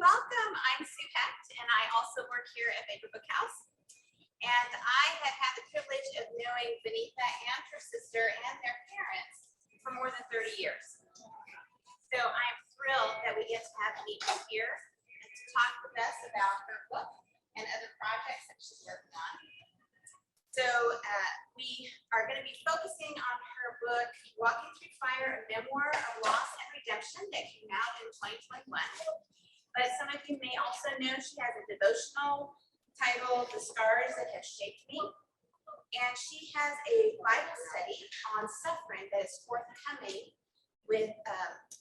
welcome. I'm Sue Hecht, and I also work here at Baker Book House. And I have had the privilege of knowing Vaneetha and her sister and their parents for more than 30 years. So I'm thrilled that we get to have Vaneetha here and to talk with us about her book and other projects that she's working on. So we are going to be focusing on her book, Walking Through Fire, a Memoir of Loss and Redemption, that came out in 2021. But some of you may also know she has a devotional titled The Scars That Have Shaped Me. And she has a Bible study on suffering that is forthcoming with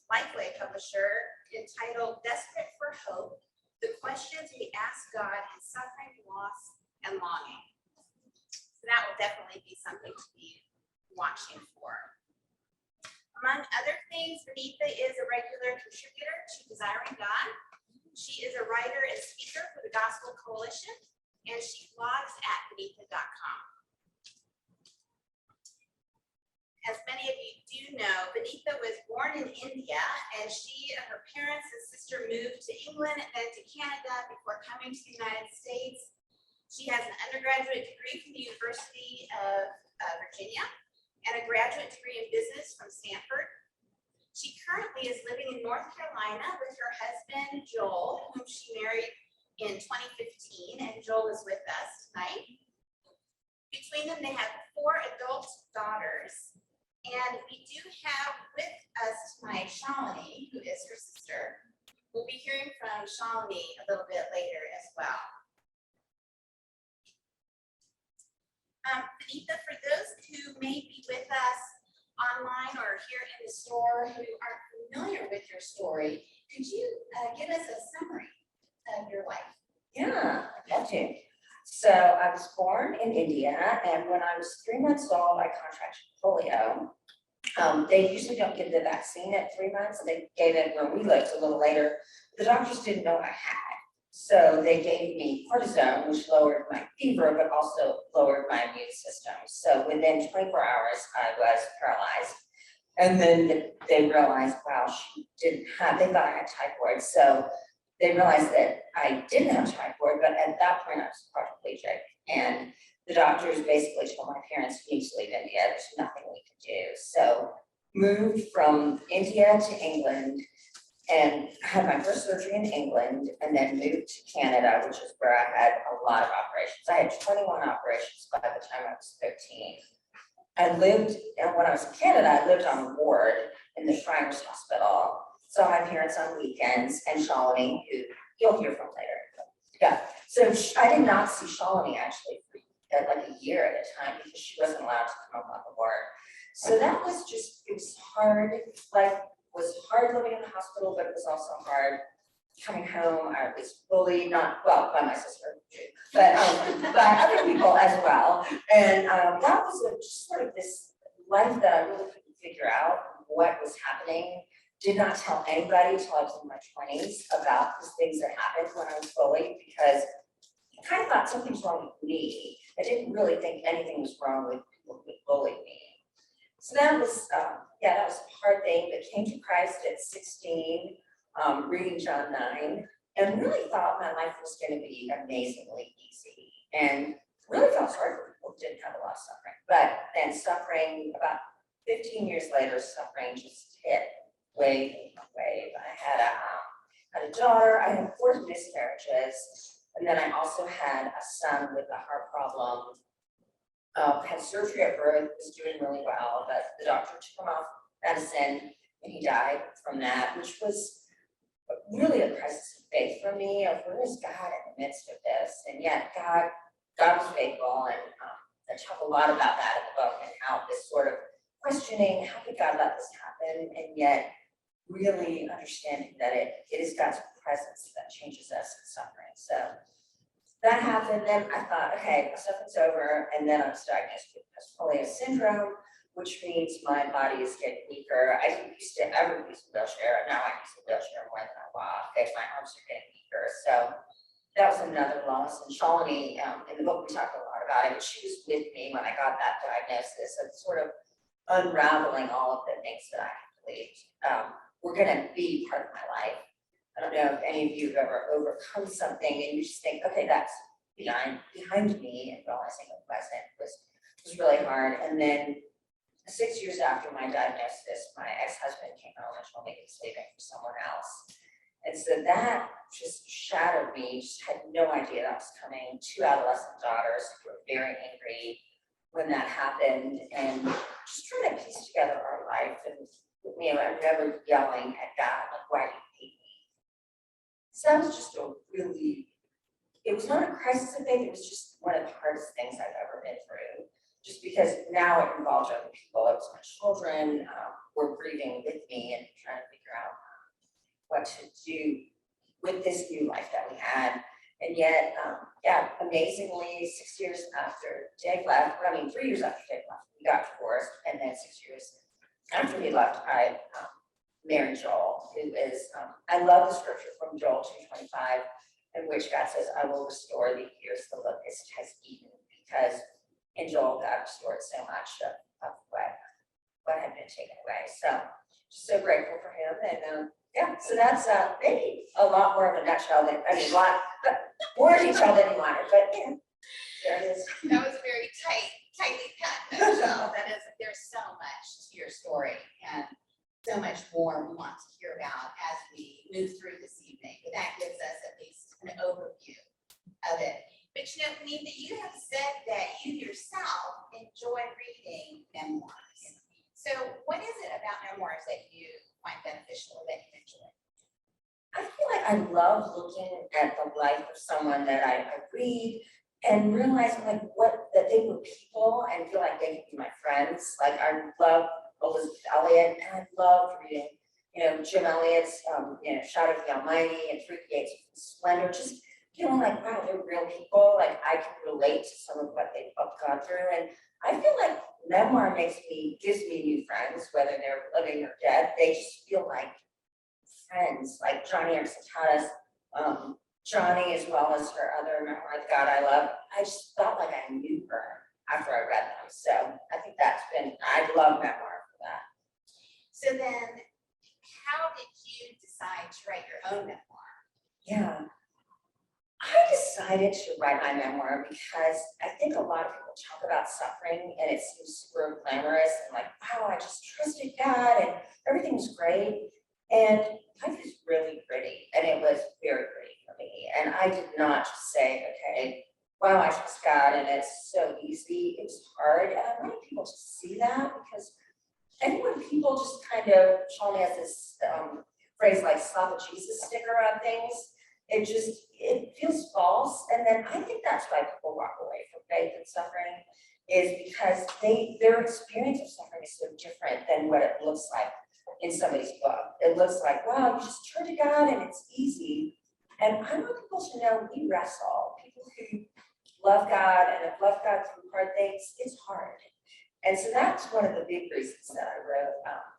Lifeway publisher entitled Desperate for Hope, the questions we ask God in suffering, loss, and longing. So that will definitely be something to be watching for. Among other things, Vaneetha is a regular contributor to Desiring God. She is a writer and speaker for the Gospel Coalition, and she blogs at Vaneetha.com. As many of you do know, Vaneetha was born in India, and she and her parents and sister moved to England and then to Canada before coming to the United States. She has an undergraduate degree from the University of Virginia and a graduate degree in business from Stanford. She currently is living in North Carolina with her husband, Joel, whom she married in 2015, and Joel is with us tonight. Between them, they have 4 adult daughters, and we do have with us tonight Shalini, who is her sister. We'll be hearing from Shalini a little bit later as well. Vaneetha, for those who may be with us online or here in the store who aren't familiar with your story, could you give us a summary of your life? Yeah, I'd love to. So I was born in India, and when I was 3 months old, I contracted polio. They usually don't give the vaccine at 3 months. They gave it where we lived a little later. The doctors didn't know what I had. So they gave me cortisone, which lowered my fever, but also lowered my immune system. So within 24 hours, I was paralyzed. And then they realized, wow, they thought I had typhoid. So they realized that I didn't have typhoid, but at that point I was quadriplegic. And the doctors basically told my parents, you need to leave India. There's nothing we can do. So moved from India to England, and had my first surgery in England, and then moved to Canada, which is where I had a lot of operations. I had 21 operations by the time I was 13. I lived, and when I was in Canada, I lived on a ward in the Shriners Hospital. Saw my parents on weekends, and Shalini, who you'll hear from later. Yeah, so I did not see Shalini actually for like a year at a time because she wasn't allowed to come up on the ward. So that was just, it was hard, was hard living in the hospital, but it was also hard coming home. I was bullied, not, well, by my sister, but by other people as well. And that was just sort of this life that I really couldn't figure out what was happening. Did not tell anybody until I was in my 20s about these things that happened when I was bullied, because I kind of thought something's wrong with me. I didn't really think anything was wrong with people who bullied me. So that was, that was a hard thing, but came to Christ at 16, reading John 9, and really thought my life was going to be amazingly easy, and really felt sorry for people who didn't have a lot of suffering. But then suffering, about 15 years later, suffering just hit wave. I had a daughter, I had 4 miscarriages, and then I also had a son with a heart problem. Had surgery at birth, was doing really well, but the doctor took him off medicine and he died from that, which was really a crisis of faith for me of where is God in the midst of this? And yet God was faithful, and I talk a lot about that in the book, and how this sort of questioning, how did God let this happen? And yet really understanding that it is God's presence that changes us in suffering. So that happened, then I thought, okay, my suffering's over, and then I was diagnosed with polio syndrome, which means my body is getting weaker. I didn't used to ever use a wheelchair, and now I use a wheelchair more than I walk, and my arms are getting weaker. So that was another loss. And Shalini, in the book we talk a lot about it, but she was with me when I got that diagnosis, and sort of unraveling all of the things that I had believed were gonna be part of my life. I don't know if any of you have ever overcome something and you just think, okay, that's behind me, and realizing it wasn't was really hard. And then 6 years after my diagnosis, my ex-husband came home and told me he was leaving for somewhere else. And so that just shattered me, just had no idea that was coming. 2 adolescent daughters who were very angry when that happened, and just trying to piece together our life. And I remember yelling at God, like, why do you hate me? So that was just it was not a crisis of faith, it was just one of the hardest things I've ever been through. Just because now it involved other people, it was my children were grieving with me and trying to figure out what to do with this new life that we had. And yet, amazingly, 6 years after Dave left, 3 years after Dave left, we got divorced. And then 6 years after he left, I married Joel, who is, I love the scripture from Joel 2:25, in which God says, I will restore the years the locust has eaten, because in Joel, God restored so much of what had been taken away. So, just so grateful for him. And so that's maybe a lot more of a nutshell than, a lot more detail than you wanted, but there it is. That was very tightly packed nutshell. There's so much to your story, and so much more we want to hear about as we move through this evening. But that gives us at least an overview of it. But Vaneetha, you have said that you yourself enjoy reading memoirs. So what is it about memoirs that you find beneficial or that you enjoy? I feel like I love looking at the life of someone that I read and realizing that they were people and feel like they could be my friends. Like I love Elizabeth Elliot, and I loved reading, Jim Elliot's, Shadow of the Almighty and Three Gates of Splendor. Just feeling like, wow, they're real people. Like I can relate to some of what they've gone through, and I feel like memoir gives me new friends, whether they're living or dead. They just feel like friends, like Johnny Exita's, Johnny, as well as her other memoir, The God I Love. I just felt like I knew her after I read them. So I think I love memoir for that. So then, how did you decide to write your own memoir? Yeah. I decided to write my memoir because I think a lot of people talk about suffering and it seems super glamorous and like, wow, I just trusted God and everything was great. And life is really pretty, and it was very pretty for me. And I did not just say, okay, wow, I trust God and it's so easy. It was hard. And I wanted people to see that, because I think when people just kind of, Sean has this phrase like slap a Jesus sticker on things, it feels false. And then I think that's why people walk away from faith and suffering, is because their experience of suffering is so different than what it looks like in somebody's book. It looks like, wow, you just turn to God and it's easy. And I want people to know we wrestle. People who love God and have loved God through hard things, it's hard. And so that's one of the big reasons that I wrote.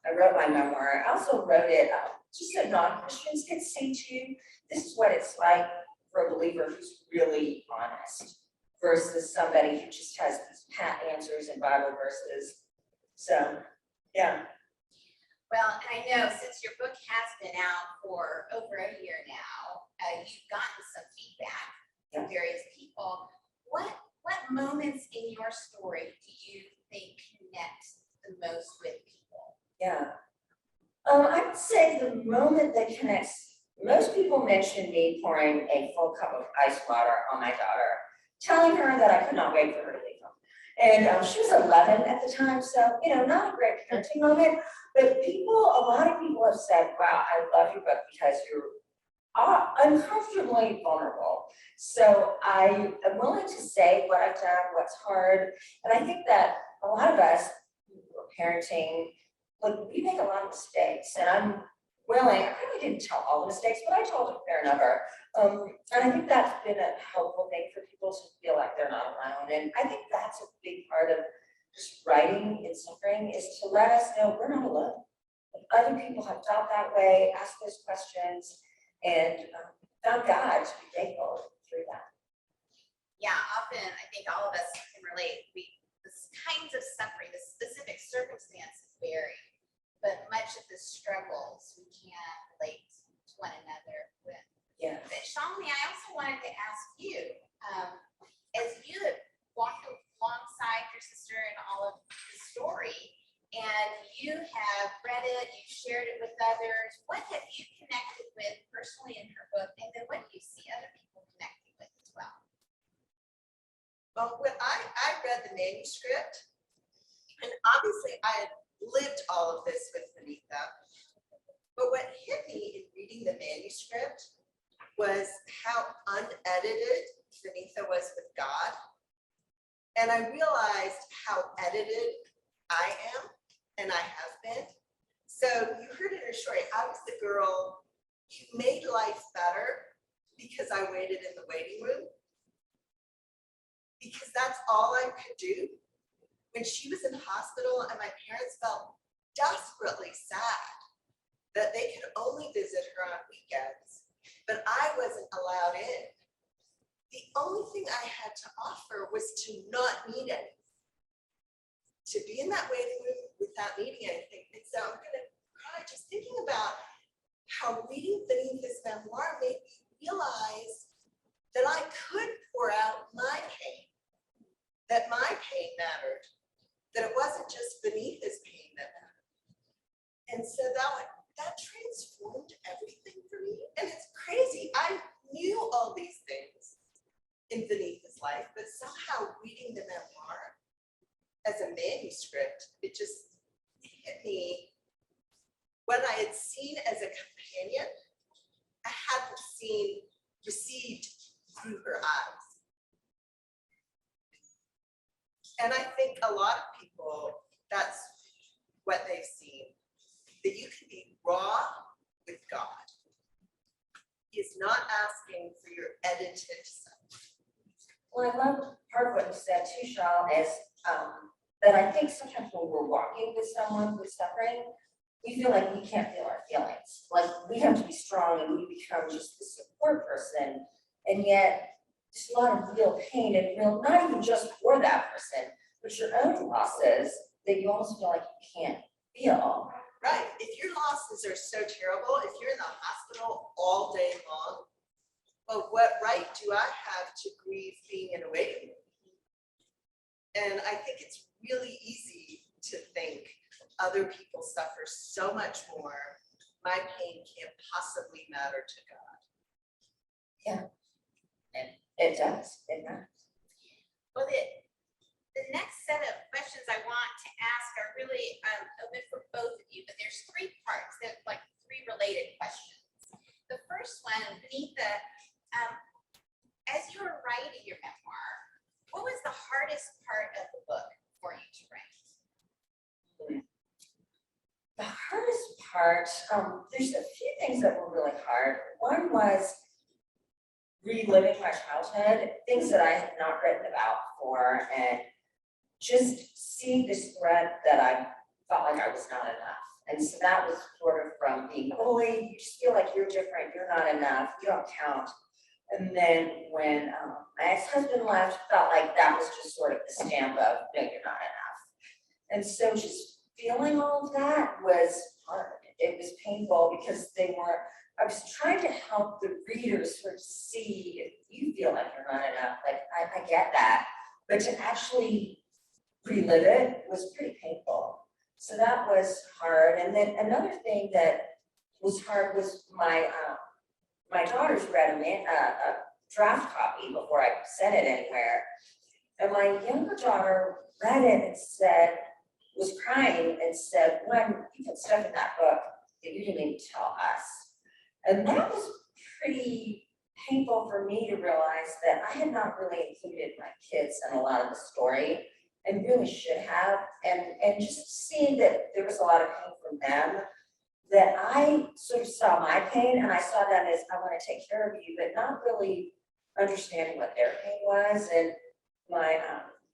I wrote my memoir. I also wrote it just so non-Christians could see too. This is what it's like for a believer who's really honest versus somebody who just has these pat answers and Bible verses. So, yeah. Well, and I know since your book has been out for over a year now, you've gotten some feedback from various people. What moments in your story do you think connect the most with people? Yeah. I would say the moment that connects, most people mention me pouring a full cup of ice water on my daughter, telling her that I could not wait for her to leave home. And she was 11 at the time, so, not a great parenting moment, but a lot of people have said, wow, I love your book because you're uncomfortably vulnerable. So I am willing to say what I've done, what's hard. And I think that a lot of us who are parenting, we make a lot of mistakes, and I'm willing, I probably didn't tell all the mistakes, but I told a fair number. And I think that's been a helpful thing for people to feel like they're not alone. And I think that's a big part of just writing and suffering, is to let us know we're not alone. Other people have felt that way, asked those questions, and found God to be faithful through that. Yeah, often I think all of us can relate. This kinds of suffering, the specific circumstances vary, but much of the struggles we can relate one another with. Yeah. But Shalini, I also wanted to ask you, as you have walked alongside your sister in all of the story, and you have read it, you've shared it with others, what have you connected with personally in her book, and then what do you see other people connecting with as well? Well, when I read the manuscript, and obviously I had lived all of this with Vaneetha, but what hit me in reading the manuscript was how unedited Vaneetha was with God. And I realized how edited I am, and I have been. So you heard in her story, I was the girl who made life better because I waited in the waiting room. Because that's all I could do. When she was in hospital and my parents felt desperately sad that they could only visit her on weekends, but I wasn't allowed in. The only thing I had to offer was to not need anything. To be in that waiting room without needing anything. And so I'm gonna cry just thinking about how reading Vaneetha's memoir made me realize that I could pour out my pain, that my pain mattered, that it wasn't just Vaneetha's pain that mattered. And so that transformed everything for me. And it's crazy. I knew all these things in Vaneetha's life, but somehow reading the memoir as a manuscript, it just hit me what I had seen as a companion, I hadn't received through her eyes. And I think a lot of people, that's what they've seen, that you can be raw with God. He is not asking for your edited self. Well, I love part of what you said too, Shaw, is that I think sometimes when we're walking with someone who's suffering, we feel like we can't feel our feelings. Like we have to be strong and we become just the support person. And yet there's a lot of real pain and real, not even just for that person, but your own losses that you almost feel like you can't feel. Right, if your losses are so terrible, if you're in the hospital all day long, well, what right do I have to grieve being in a waiting room? And I think it's really easy to think other people suffer so much more. My pain can't possibly matter to God. Yeah, and it does, it does. Well, the next set of questions I want to ask are really a bit for both of you, but there's three parts, that like three related questions. The first one, Vaneetha, as you were writing your memoir, what was the hardest part of the book for you to write? The hardest part, there's a few things that were really hard. One was reliving my childhood, things that I had not written about before, and just seeing this thread that I felt like I was not enough. And so that was sort of from being bullied, you just feel like you're different, you're not enough, you don't count. And then when my ex-husband left, felt like that was just sort of the stamp of, no, you're not enough. And so just feeling all of that was hard. It was painful because I was trying to help the readers sort of see if you feel like you're not enough, like I get that, but to actually relive it was pretty painful. So that was hard. And then another thing that was hard was my daughters read a draft copy before I sent it anywhere. And my younger daughter read it and was crying and said, "When you put stuff in that book that you didn't even tell us." And that was pretty painful for me to realize that I had not really included my kids in a lot of the story and really should have. And just seeing that there was a lot of pain from them, that I sort of saw my pain and I saw that as, I want to take care of you, but not really understanding what their pain was. And my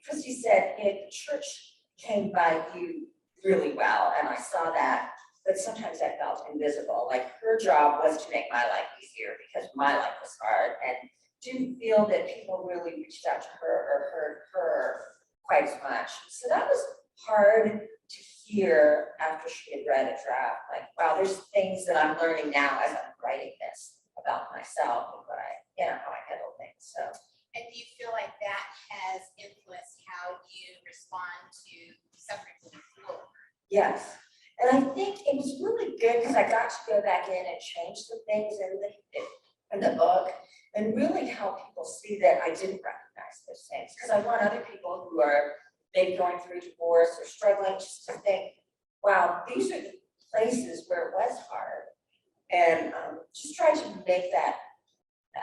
Christy said, the church came by you really well, and I saw that, but sometimes I felt invisible. Like her job was to make my life easier because my life was hard, and didn't feel that people really reached out to her or heard her quite as much. So that was hard to year after she had read a draft, like, wow, there's things that I'm learning now as I'm writing this about myself and what how I handle things, so. And do you feel like that has influenced how you respond to suffering moving forward? Yes, and I think it was really good because I got to go back in and change some things in the book and really help people see that I didn't recognize those things. Because I want other people who are maybe going through divorce or struggling just to think, wow, these are the places where it was hard. And just try to make that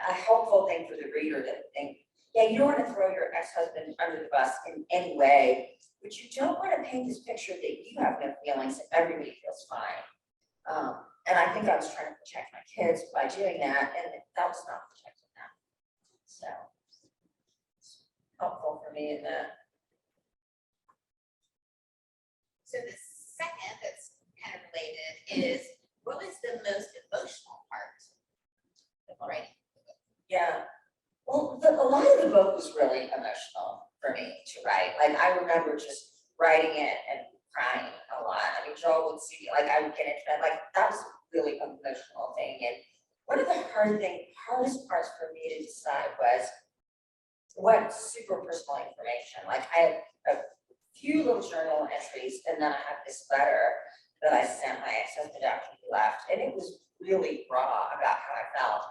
a helpful thing for the reader to think, yeah, you don't want to throw your ex-husband under the bus in any way, but you don't want to paint this picture that you have no feelings and everybody feels fine. And I think I was trying to protect my kids by doing that, and that was not protecting them. So it's helpful for me in that. So the second that's kind of related is, what was the most emotional part of writing? Yeah. Well, a lot of the book was really emotional for me to write. Like, I remember just writing it and crying a lot. I mean, Joel would see, like, I would get into it, like, that was a really emotional thing. And one of the hardest parts for me to decide was what super personal information. Like, I had a few little journal entries, and then I had this letter that I sent my ex-husband after he left, and it was really raw about how I felt.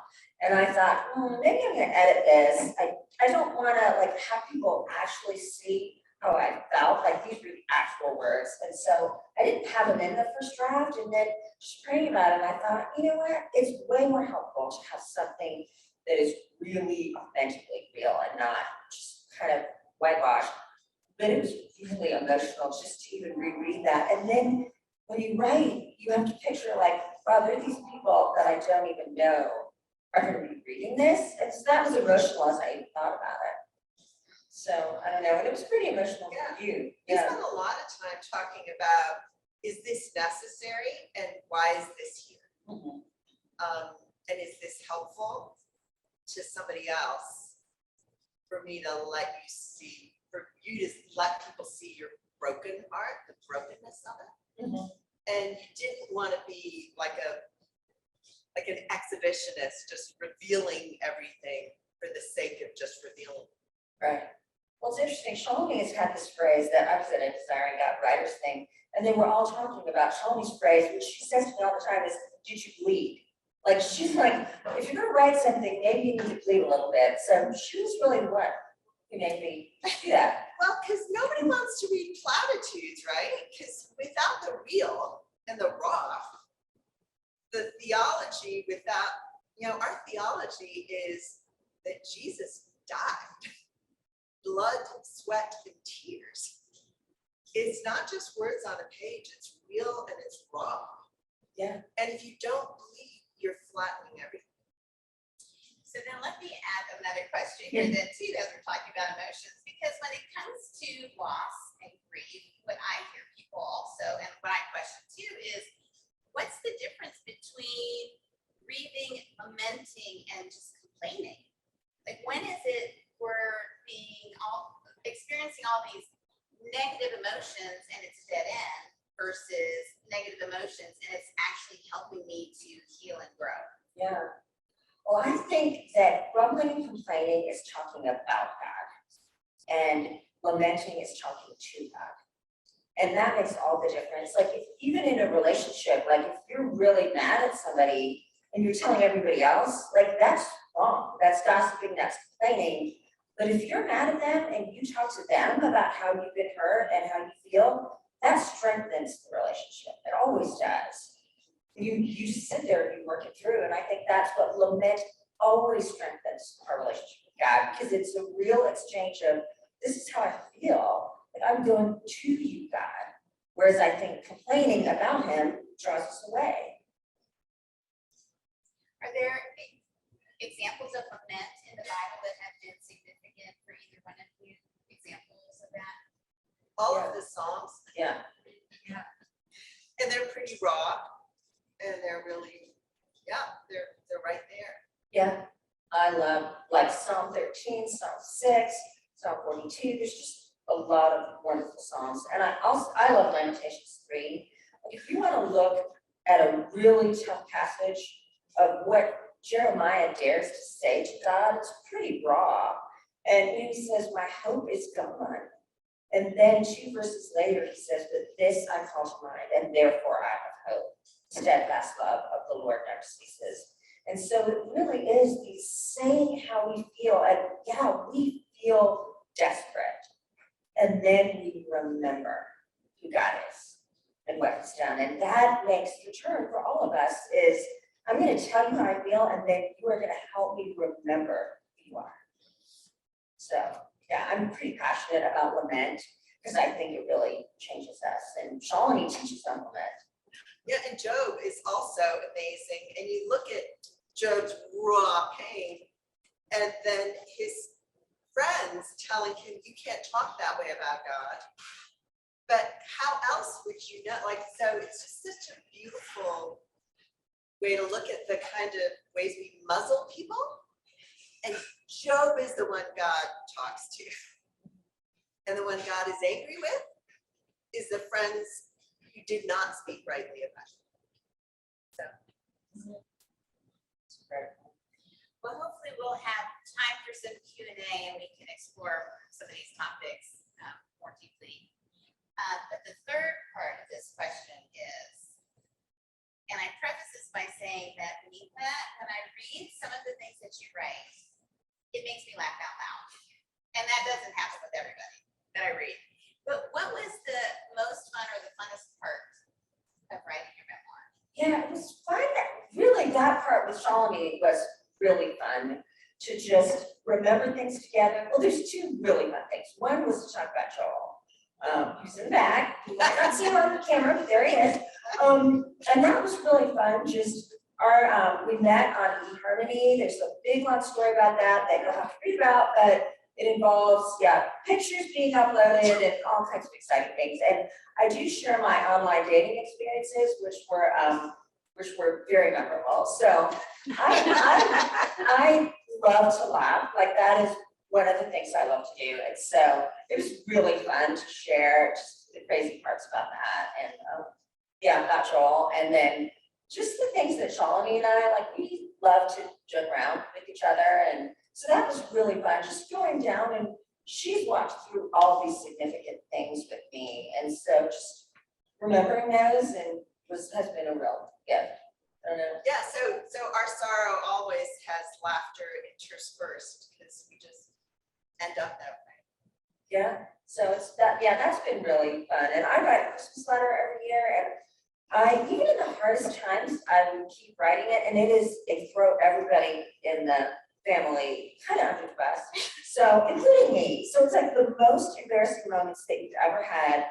And I thought, maybe I'm gonna edit this. I don't wanna like have people actually see how I felt, like these were the actual words. And so I didn't have them in the first draft, and then just praying about it, I thought, you know what, it's way more helpful to have something that is really authentically real and not just kind of whitewashed. But it was really emotional just to even reread that. And then when you write, you have to picture like, wow, there are these people that I don't even know are going to be reading this. And so that was emotional as I even thought about it. So I don't know, and it was pretty emotional for you. We spent a lot of time talking about, is this necessary and why is this here? Mhm. And is this helpful to somebody else for me to let you see, for you to let people see your broken heart, the brokenness of it? Mhm. And you didn't want to be like an exhibitionist, just revealing everything for the sake of just revealing. Right. Well, it's interesting. Shalini has had this phrase that I was at a Desiring God Writers thing, and they were all talking about Shalini's phrase, which she says to me all the time is, did you bleed? Like, she's like, if you're gonna write something, maybe you need to bleed a little bit. So she was really the one who made me do that. Well, because nobody wants to read platitudes, right? Because without the real and the raw, the theology without, our theology is that Jesus died. Blood, sweat, and tears. It's not just words on a page, it's real and it's raw. Yeah. And if you don't bleed, you're flattening everything. So then let me add another question here then too, as we're talking about emotions, because when it comes to loss and grief, what I hear people also, and what I question too, is what's the difference between grieving, lamenting, and just complaining? Like, when is it we're experiencing all these negative emotions and it's a dead end versus negative emotions and it's actually helping me to heal and grow? Yeah. Well, I think that grumbling and complaining is talking about God, and lamenting is talking to God. And that makes all the difference. Like, if, even in a relationship, like if you're really mad at somebody and you're telling everybody else, like that's wrong. That's gossiping, that's complaining. But if you're mad at them and you talk to them about how you've been hurt and how you feel, that strengthens the relationship. It always does. You sit there and you work it through. And I think that's what lament always strengthens our relationship with God, because it's a real exchange of, this is how I feel. Like, I'm going to you, God. Whereas I think complaining about him draws us away. Are there examples of lament in the Bible that have been significant for either one of you? Examples of that? All of the Psalms. Yeah. Yeah. And they're pretty raw. And they're really, they're right there. Yeah. I love like Psalm 13, Psalm 6, Psalm 42. There's just a lot of wonderful songs. And I love Lamentations 3. If you want to look at a really tough passage of what Jeremiah dares to say to God, it's pretty raw. And he says, my hope is gone. And then 2 verses later, he says, but this I call to mind, and therefore I have hope. Steadfast love of the Lord never ceases. And so it really is these saying how we feel, and yeah, we feel desperate. And then we remember who God is and what he's done. And that makes the turn for all of us is, I'm going to tell you how I feel, and then you are going to help me remember who you are. So yeah, I'm pretty passionate about lament because I think it really changes us. And Shalini teaches on lament. Yeah, and Job is also amazing. And you look at Job's raw pain, and then his friends telling him, you can't talk that way about God. But how else would you know? Like, so it's just such a beautiful way to look at the kind of ways we muzzle people. And Job is the one God talks to. And the one God is angry with is the friends who did not speak rightly about him. So. Well, hopefully we'll have time for some Q&A and we can explore some of these topics more deeply. But the third part of this question is, and I preface this by saying that Vaneetha, when I read some of the things that you write, it makes me laugh out loud. And that doesn't happen with everybody that I read. But what was the most fun or the funnest part of writing your memoir? Yeah, it was fun. Really, that part with Shalini was really fun to just remember things together. Well, there's 2 really fun things. One was to talk about Joel. He's in the back. You might not see him on the camera, but there he is. And that was really fun. Just we met on eHarmony. There's a big long story about that you'll have to read about, but it involves, pictures being uploaded and all kinds of exciting things. And I do share my online dating experiences, which were very memorable. So I love to laugh. Like, that is one of the things I love to do. And so it was really fun to share just the crazy parts about that. And about Joel. And then just the things that Shalini and I, like, we love to joke around with each other. And so that was really fun, just going down, and she's walked through all these significant things with me. And so just remembering those has been a real gift. I don't know. Yeah, so our sorrow always has laughter interspersed because we just end up that way. Yeah, so it's that, that's been really fun. And I write a Christmas letter every year, and even in the hardest times, I would keep writing it, and it throw everybody in the family kind of under the bus, so including me. So it's like the most embarrassing moments that you've ever had.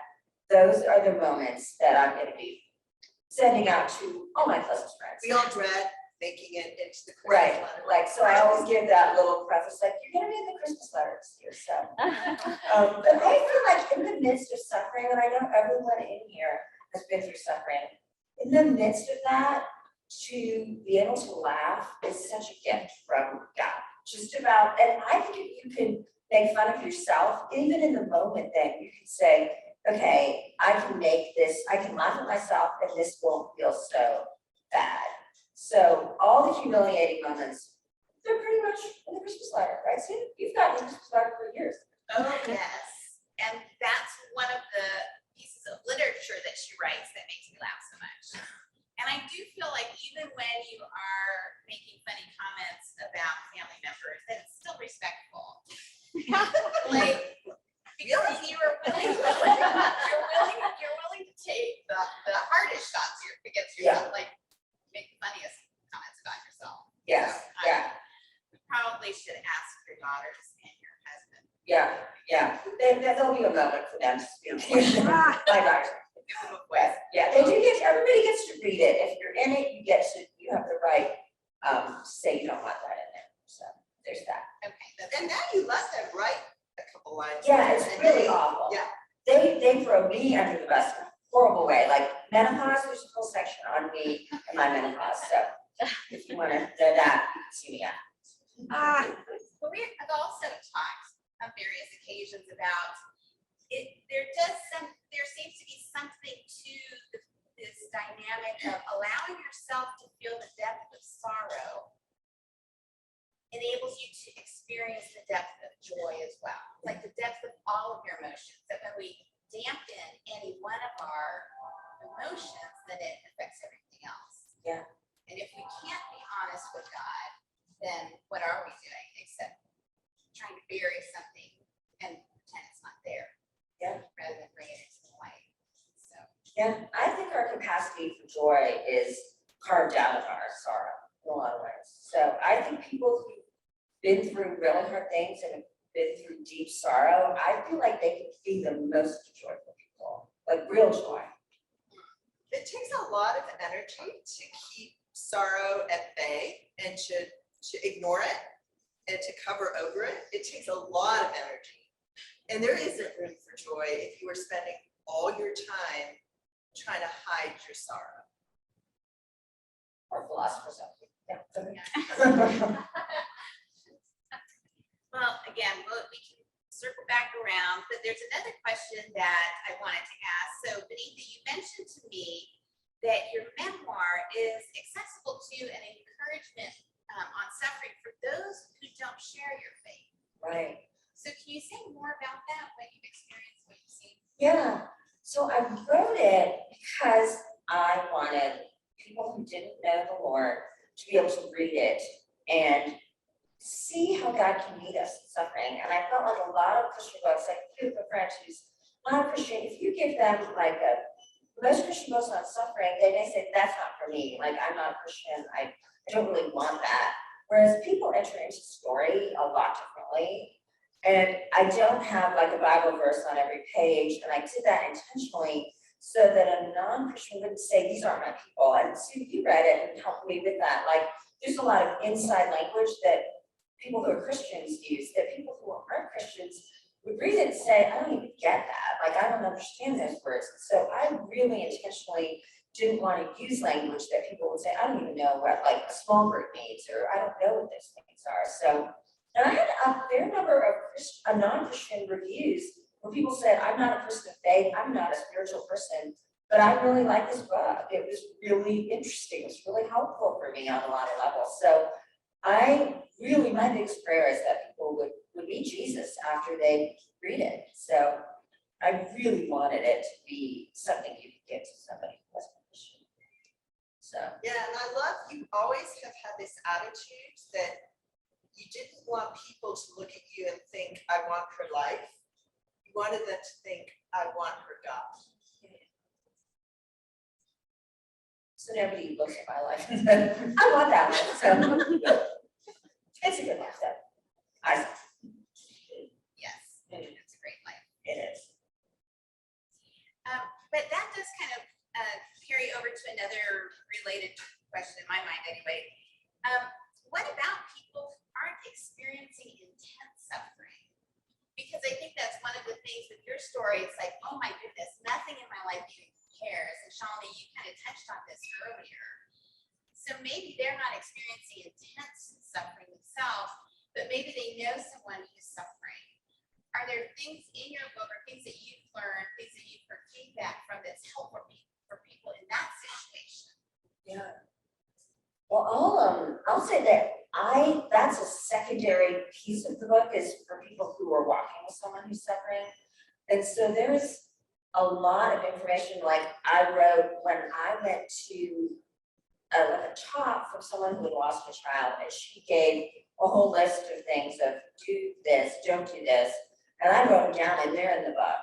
Those are the moments that I'm going to be sending out to all my closest friends. We all dread making it into the Christmas Right, letter. like, so I always give that little preface, like, you're gonna be in the Christmas letter this year, so. But I feel like in the midst of suffering, and I know everyone in here has been through suffering, in the midst of that, to be able to laugh is such a gift from God. Just about, and I think if you can make fun of yourself, even in the moment, then you can say, okay, I can make this, I can laugh at myself, and this won't feel so bad. So all the humiliating moments, they're pretty much in the Christmas letter, right? So you've gotten the Christmas letter for years. Oh, yes. And that's one of the pieces of literature that she writes that makes me laugh so much. And I do feel like even when you are making funny comments about family members, that it's still respectful. Like, because you're willing to take the hardest shots against yourself, like make the funniest comments about yourself. Yes, yeah. You probably should ask your daughters and your husband. Yeah. There'll be a moment for them to speak. My daughters. Yeah, they do everybody gets to read it. If you're in it, you have the right to say you don't want that in there. So there's that. Okay. And now you let them write a couple lines. Yeah, it's really awful. Yeah. They throw me under the bus in a horrible way. Like menopause, there's a whole section on me and my menopause. So if you want to know that, you can see me out. But we have also talked on various occasions about there seems to be something to this dynamic of allowing yourself to feel the depth of sorrow enables you to experience the depth of joy as well, like the depth of all of your emotions. That when we dampen any one of our emotions, then it affects everything else. Yeah. And if we can't be honest with God, then what are we doing except trying to bury something and pretend it's not there? Yeah. Rather than bring it into the light. So. Yeah, I think our capacity for joy is carved out of our sorrow in a lot of ways. So I think people who've been through really hard things and have been through deep sorrow, I feel like they can be the most joyful people, like real joy. It takes a lot of energy to keep sorrow at bay and to ignore it and to cover over it. It takes a lot of energy. And there isn't room for joy if you are spending all your time trying to hide your sorrow. Or philosophers. Yeah. Well, again, we can circle back around, but there's another question that I wanted to ask. So, Vaneetha, you mentioned to me that your memoir is accessible to and encouragement on suffering for those who don't share your faith. Right. So can you say more about that, what you've experienced, what you've seen? Yeah. So I wrote it because I wanted people who didn't know the Lord to be able to read it and see how God can meet us in suffering. And I felt like a lot of Christian books, like if you have a friend who's not a Christian, if you give them like most Christian books on suffering, they may say, that's not for me. Like, I'm not a Christian. I don't really want that. Whereas people enter into story a lot differently. And I don't have like a Bible verse on every page. And I did that intentionally so that a non-Christian wouldn't say, these aren't my people. And so you read it and helped me with that. Like, there's a lot of inside language that people who are Christians use, that people who aren't Christians would read it and say, I don't even get that. Like, I don't understand those words. So I really intentionally didn't want to use language that people would say, I don't even know what like a small group means, or I don't know what those things are. So, and I had a fair number of non-Christian reviews where people said, I'm not a person of faith, I'm not a spiritual person, but I really like this book. It was really interesting. It was really helpful for me on a lot of levels. So my biggest prayer is that people would meet Jesus after they read it. So I really wanted it to be something you could give to somebody who wasn't Christian. So. Yeah, and I love you always have had this attitude that you didn't want people to look at you and think, I want her life. You wanted them to think, I want her God. So nobody looks at my life and says, I want that one. So it's a good life, though. Yes, it's a great life. It is. But that does kind of carry over to another related question in my mind anyway. What about people who aren't experiencing intense suffering? Because I think that's one of the things with your story. It's like, oh my goodness, nothing in my life even cares. And Shalini, you kind of touched on this earlier. So maybe they're not experiencing intense suffering themselves, but maybe they know someone who's suffering. Are there things in your book or things that you've learned, things that you've heard feedback from that's helpful for people in that situation? Yeah. Well, I'll say that that's a secondary piece of the book is for people who are walking with someone who's suffering. And so there's a lot of information, like I wrote when I went to like a talk from someone who had lost a child, and she gave a whole list of things of do this, don't do this. And I wrote them down and they're in the book.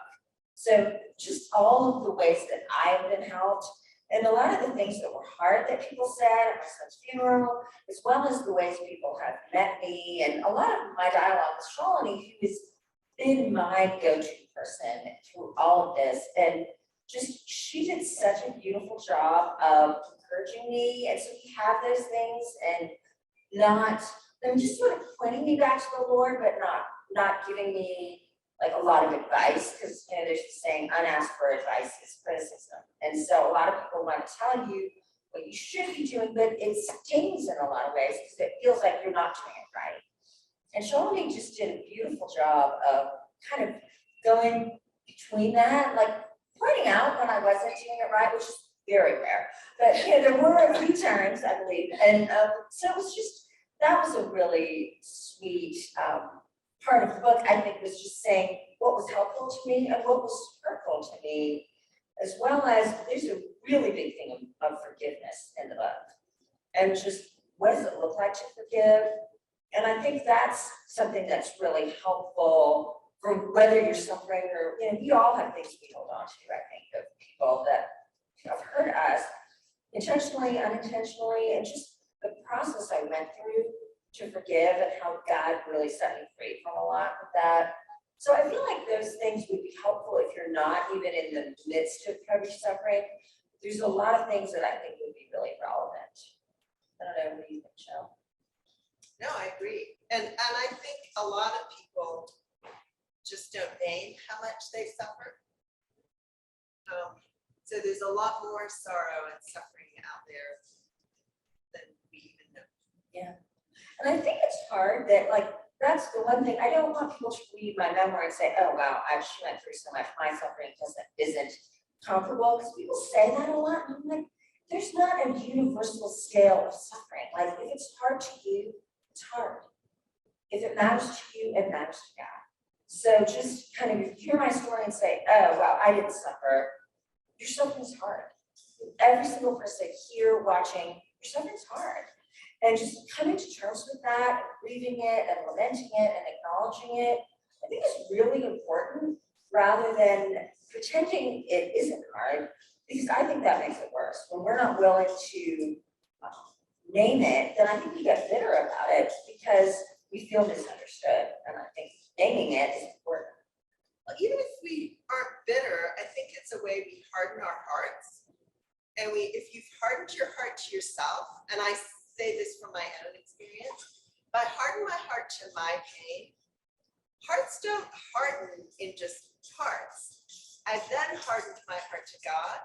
So just all of the ways that I have been helped, and a lot of the things that were hard that people said at my son's funeral, as well as the ways people have met me, and a lot of my dialogue with Shalini, who has been my go-to person through all of this. And just, she did such a beautiful job of encouraging me. And so we have those things and just sort of pointing me back to the Lord, but not giving me like a lot of advice, because there's the saying, unasked for advice is criticism. And so a lot of people want to tell you what you should be doing, but it stings in a lot of ways because it feels like you're not doing it right. And Shalini just did a beautiful job of kind of going between that, like pointing out when I wasn't doing it right, which is very rare. But, you know, there were a few times, I believe, and so it was just, that was a really sweet part of the book, I think, was just saying what was helpful to me and what was hurtful to me, as well as there's a really big thing of forgiveness in the book. And just what does it look like to forgive? And I think that's something that's really helpful for whether you're suffering or, you know, we all have things we hold on to, I think, of people that have hurt us intentionally, unintentionally, and just the process I went through to forgive and how God really set me free from a lot of that. So I feel like those things would be helpful if you're not even in the midst of heavy suffering. There's a lot of things that I think would be really relevant. I don't know, what do you think, Michelle? No, I agree. And I think a lot of people just don't name how much they suffer. So there's a lot more sorrow and suffering out there than we even know. Yeah. And I think it's hard that, like, that's the one thing, I don't want people to read my memoir and say, oh, wow, she went through so much, my suffering isn't comparable, because people say that a lot, and I'm like, there's not a universal scale of suffering. Like, if it's hard to you, it's hard. If it matters to you, it matters to God. So just kind of hear my story and say, oh, wow, I didn't suffer. Your suffering's hard. Every single person here watching, your suffering's hard. And just coming to terms with that, grieving it and lamenting it and acknowledging it, I think is really important, rather than pretending it isn't hard, because I think that makes it worse. When we're not willing to name it, then I think we get bitter about it because we feel misunderstood. And I think naming it is important. Well, even if we aren't bitter, I think it's a way we harden our hearts. And if you've hardened your heart to yourself, and I say this from my own experience, if I harden my heart to my pain, hearts don't harden in just parts. I've then hardened my heart to God,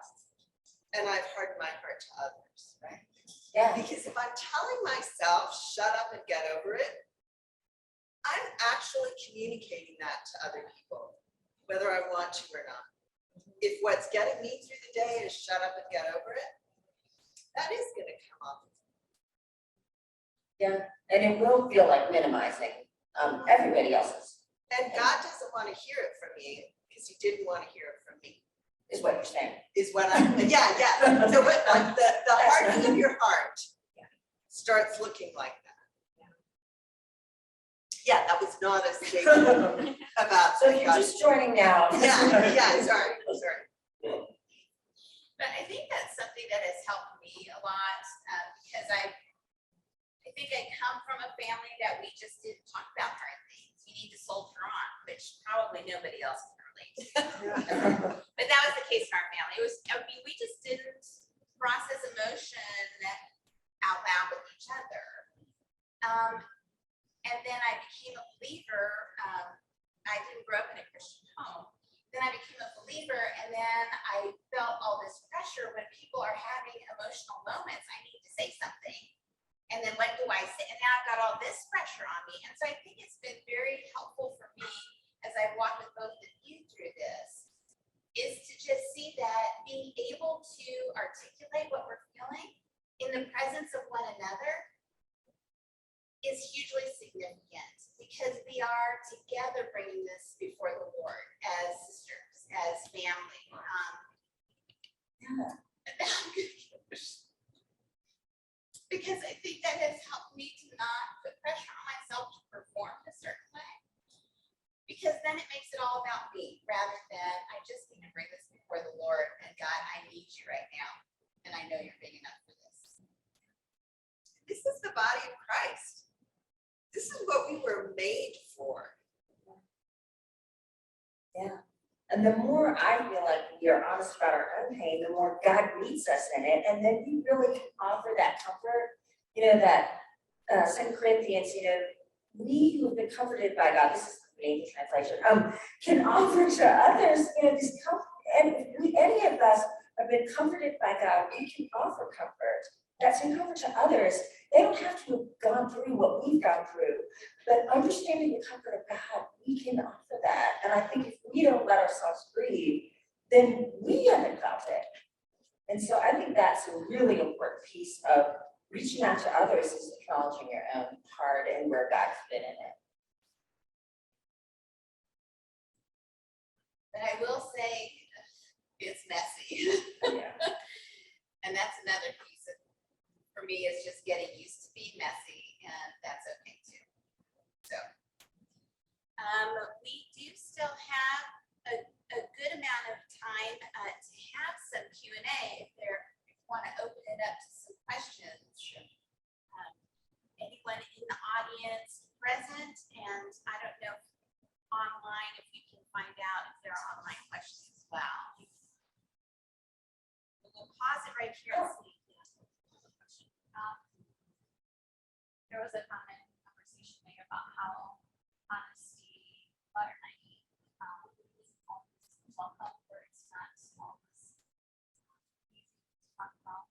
and I've hardened my heart to others, right? Yeah. Because if I'm telling myself, shut up and get over it, I'm actually communicating that to other people, whether I want to or not. If what's getting me through the day is shut up and get over it, that is going to come off. Yeah, and it will feel like minimizing everybody else's. And God doesn't want to hear it from me because he didn't want to hear it from me. Is what you're saying. Is what I'm, yeah. So what, like the hardening of your heart starts looking like that. Yeah, that was not a statement about. So you're just joining now. Yeah, sorry. But I think that's something that has helped me a lot because I think I come from a family that we just didn't talk about hard things. You need to soldier on, which probably nobody else can relate to. But that was the case in our family. We just didn't process emotion out loud with each other. And then I became a believer. I didn't grow up in a Christian home. Then I became a believer, and then I felt all this pressure when people are having emotional moments. I need to say something. And then what do I say? And now I've got all this pressure on me. And so I think it's been very helpful for me as I've walked with both of you through this, is to just see that being able to articulate what we're feeling in the presence of one another is hugely significant, because we are together bringing this before the Lord as sisters, as family. Because I think that has helped me to not put pressure on myself to perform a certain way. Because then it makes it all about me, rather than I just need to bring this before the Lord, and God, I need you right now. And I know you're big enough for this. This is the body of Christ. This is what we were made for. Yeah. And the more I feel like we are honest about our own pain, the more God meets us in it. And then we really can offer that comfort, that 2 Corinthians, we who have been comforted by God, this is the Vaneetha translation, can offer to others, this comfort. And if any of us have been comforted by God, we can offer comfort. That's in comfort to others. They don't have to have gone through what we've gone through, but understanding the comfort of God, we can offer that. And I think if we don't let ourselves grieve, then we haven't felt it. And so I think that's a really important piece of reaching out to others is acknowledging your own heart and where God's been in it. But I will say, it's messy. Yeah. And that's another piece of, for me, is just getting used to being messy, and that's okay too. So, we do still have a good amount of time to have some Q&A if you want to open it up to some questions. Anyone in the audience present, and I don't know online if we can find out if there are online questions as well. We'll pause it right here and see. There was a comment in the conversation made about how honesty, butter naive, is always welcome, or it's not always easy to talk about.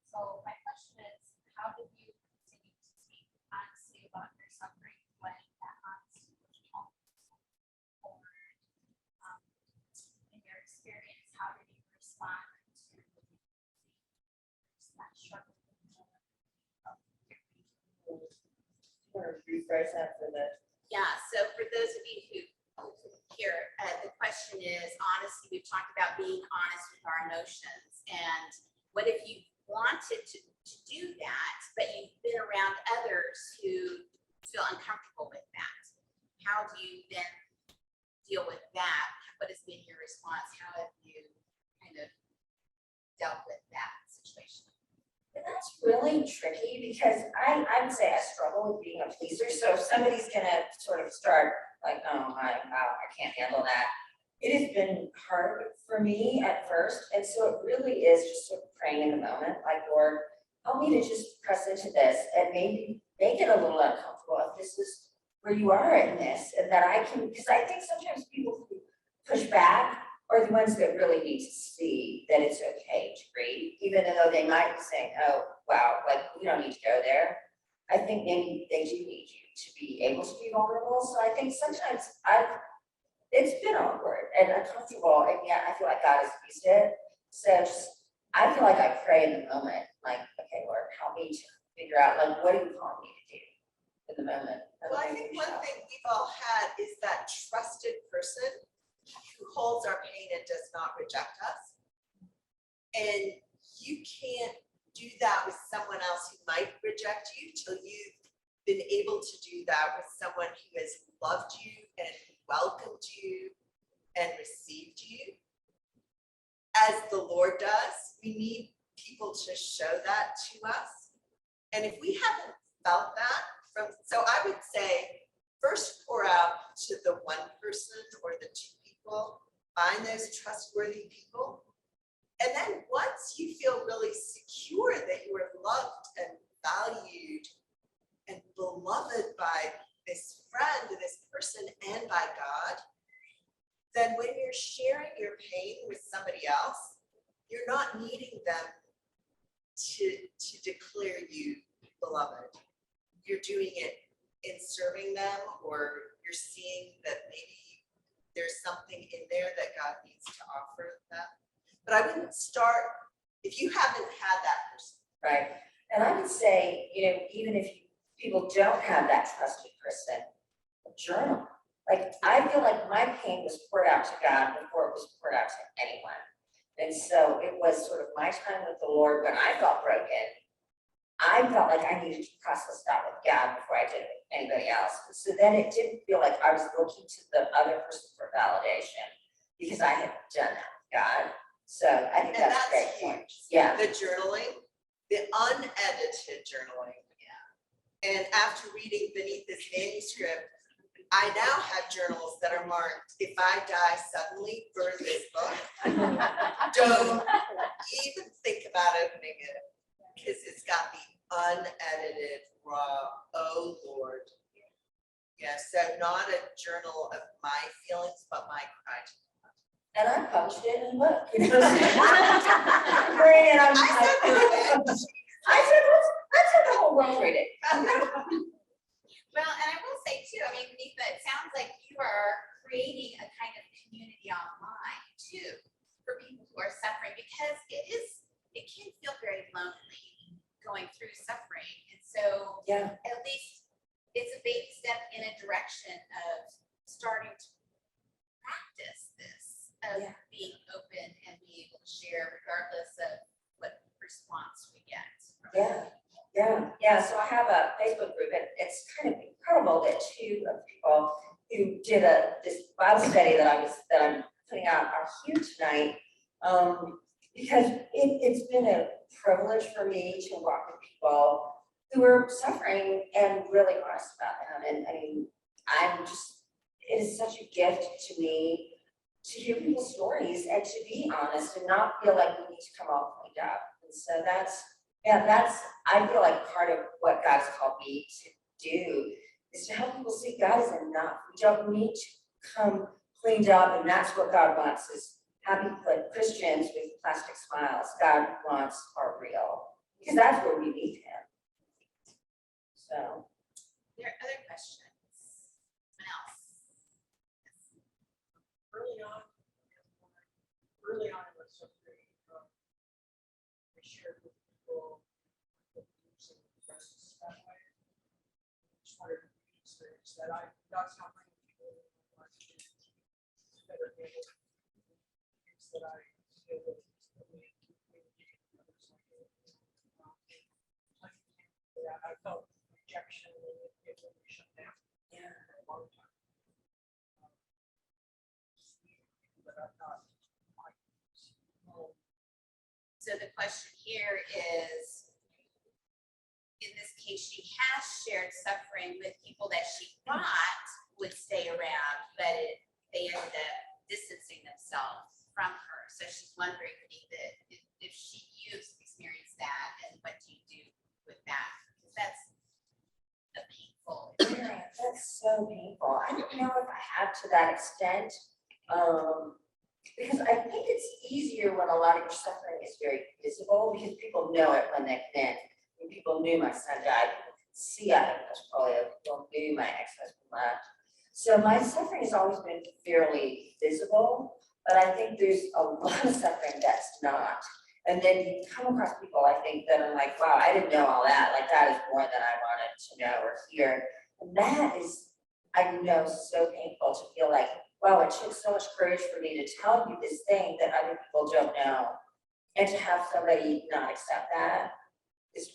So my question is, how do you continue to speak honestly about your suffering when that honesty was always forward? In your experience, how did you respond to that struggle? Rephrase that for the. Yeah, so for those of you who hear, the question is, honestly, we've talked about being honest with our emotions. And what if you wanted to do that, but you've been around others who feel uncomfortable with that? How do you then deal with that? What has been your response? How have you kind of dealt with that situation? That's really tricky because I would say I struggle with being a pleaser. So if somebody's gonna sort of start like, oh, I can't handle that. It has been hard for me at first. And so it really is just sort of praying in the moment, like, Lord, help me to just press into this and maybe make it a little uncomfortable if this is where you are in this, and that I can, because I think sometimes people who push back are the ones that really need to see that it's okay to grieve, even though they might be saying, oh, wow, like, we don't need to go there. I think maybe they do need you to be able to be vulnerable. So I think sometimes it's been awkward and uncomfortable, and yet I feel like God has used it. So I feel like I pray in the moment, like, okay, Lord, help me to figure out, like, what do you want me to do in the moment? Well, I think one thing we've all had is that trusted person who holds our pain and does not reject us. And you can't do that with someone else who might reject you till you've been able to do that with someone who has loved you and welcomed you and received you as the Lord does. We need people to show that to us. And if we haven't felt that so I would say, first pour out to the one person or the two people, find those trustworthy people. And then once you feel really secure that you are loved and valued and beloved by this friend, this person, and by God, then when you're sharing your pain with somebody else, you're not needing them to declare you beloved. You're doing it in serving them, or you're seeing that maybe there's something in there that God needs to offer them. But I wouldn't start if you haven't had that person. Right. And I would say, even if people don't have that trusted person, journal. Like, I feel like my pain was poured out to God before it was poured out to anyone. And so it was sort of my time with the Lord when I felt broken. I felt like I needed to process that with God before I did it with anybody else. So then it didn't feel like I was looking to the other person for validation because I had done that with God. So I think that's a great point. Yeah. The journaling, the unedited journaling. Yeah. And after reading Vaneetha's manuscript, I now have journals that are marked, if I die suddenly, burn this book. Don't even think about opening it, because it's got the unedited raw, oh Lord. Yeah, so not a journal of my feelings, but my cry to God. And I published it in a book. Great, and I said, let's have the whole world read it. Well, and I will say too, I mean, Vaneetha, it sounds like you are creating a kind of community online too for people who are suffering, because it can feel very lonely going through suffering. And so Yeah. at least it's a baby step in a direction of starting to practice this, of being open and being able to share regardless of what response we get. Yeah. So I have a Facebook group, and it's kind of incredible that two of the people who did this Bible study that I'm putting out are here tonight. Because it's been a privilege for me to walk with people who are suffering and really honest about them. And I mean, it is such a gift to me to hear people's stories and to be honest and not feel like we need to come all cleaned up. And so I feel like part of what God's called me to do is to help people see God is enough. We don't need to come cleaned up, and that's what God wants, is happy Christians with plastic smiles. God wants our real, because that's where we meet him. So. There are other questions? Someone else? Early on in my suffering, I shared with people using friends that way. Just wanted to experience that. God's not bringing people in my life to better handle things that I deal with. I felt rejection and it really shut down. Yeah. For a long time. But I'm not. So the question here is, in this case, she has shared suffering with people that she thought would stay around, but they ended up distancing themselves from her. So she's wondering if you've experienced that, and what do you do with that? Because that's a painful experience. Yeah, that's so painful. I don't know if I have to that extent. Because I think it's easier when a lot of your suffering is very visible, because people know it when they come in. When people knew my son died, people could see I had polio, people knew my ex-husband left. So my suffering has always been fairly visible, but I think there's a lot of suffering that's not. And then you come across people, I think, that are like, wow, I didn't know all that. Like, that is more than I wanted to know or hear. And that is, I know, so painful to feel like, wow, it took so much courage for me to tell you this thing that other people don't know. And to have somebody not accept that is,